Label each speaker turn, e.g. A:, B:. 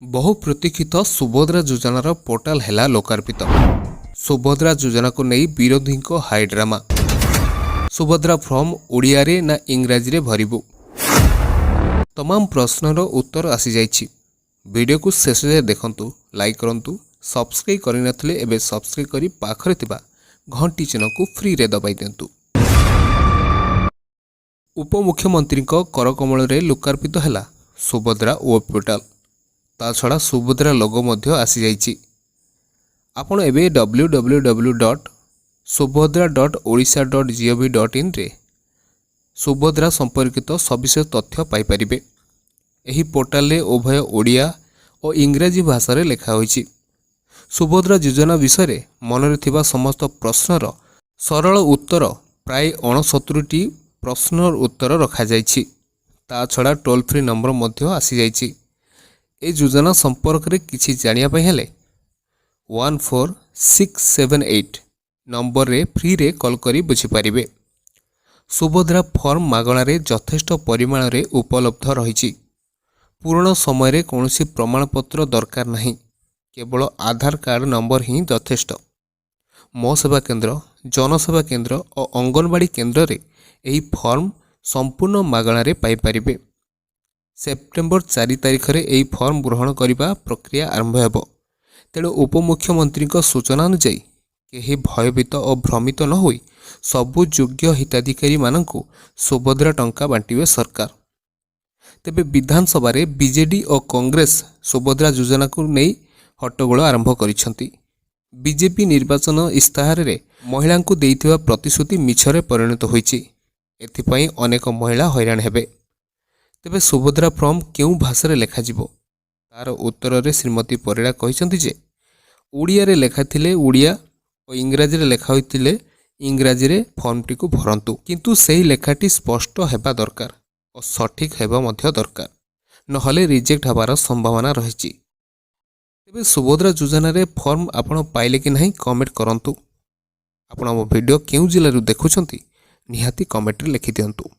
A: बहु प्रतीक्षित सुभद्रा योजनार पोर्टाल हैला लोकार्पित। सुभद्रा योजना को नहीं विरोधी को high drama. Subhadra form Odia रे ना इंग्राजी रे भरिबु। तमाम प्रश्नर उत्तर आसी जाइछि। वीडियो को शेष जाए देखंतु, लाइक करंतु, सब्सक्राइब करि नथिले एबे सब्सक्राइब करी पाखरे थिबा घंटी चिन्ह को फ्री रे दबाई दियंतु। उपमुख्यमंत्री को करकमल रे लोकार्पित हैला सुभद्रा वेब पोर्टाल। ता छड़ा सुभद्रा लोगो मध्य आसी जाइछि। आपण एबे www.subhadra.odisha.gov.in रे सुभद्रा संपर्कित सविशेष तथ्य पाई परिबे। एही पोर्टाल रे उभय ओडिया और इंग्राजी भाषा रे लेखा होइछि। सुभद्रा योजना विषय मनरे थिबा समस्त प्रश्नर सरल उत्तर प्राय 69टी प्रश्नर उत्तर रखा जाइछि। ता छड़ा टोल फ्री नंबर मध्य आसी जाइछि। ए योजना संपर्क रे किछि जानिया पय हेले 14678 नंबर रे फ्री रे कॉल करी बुझी पारिबे। सुभद्रा फॉर्म मागणा रे यथेष्ट परिमाण रे उपलब्ध रहिछि। पूर्ण समय रे कोनोसी प्रमाणपत्र दरकार नहीं, केवल आधार कार्ड नंबर ही यथेष्ट। मो सेवा केंद्र, जनसेवा केंद्र और अंगनवाड़ी केंद्र रे एही फॉर्म संपूर्ण मागणा रे पाई परिबे। सेप्टेम्बर 4 तारिख रे एही फॉर्म ग्रहण करिबा प्रक्रिया आरंभ हेबो। तेणु उपमुख्यमंत्री सूचना अनुसार केही भयभीत और भ्रमित न होई सबु योग्य हिताधिकारी मानकु सुभद्रा टंका बांटिबे सरकार। तेबे विधानसभा रे बीजेडी और कांग्रेस सुभद्रा योजना को नहीं हट्टगोल आरंभ करिसंती। बीजेपी निर्वाचन इस्ताहार रे महिला को देइथिबा प्रतिश्रुति मिछरे परिणत होईछि। एथिपई अनेक महिला हैरान हेबे। तेबे सुभद्रा फॉर्म केउ भाषा रे लेखा जिवो तार उत्तर रे श्रीमती परिड़ा कहिसंती जे ओडिया रे लेखा थिले ओडिया और इंग्राजी रे लेखा होइतिले इंग्राजी रे फॉर्मटी को भरंतु, किंतु सेही लेखाटी स्पष्ट हेबा दरकार और सठिक हेबा मध्य दरकार, नहले रिजेक्ट हबार संभावना रहिछि। तेबे सुभद्रा योजना रे फॉर्म आपण पाइले कि नहीं कमेंट करंतु। आपण मो वीडियो केउ जिल्ला रु देखुछंती निहाती कमेंट रे लिखि दियंतु।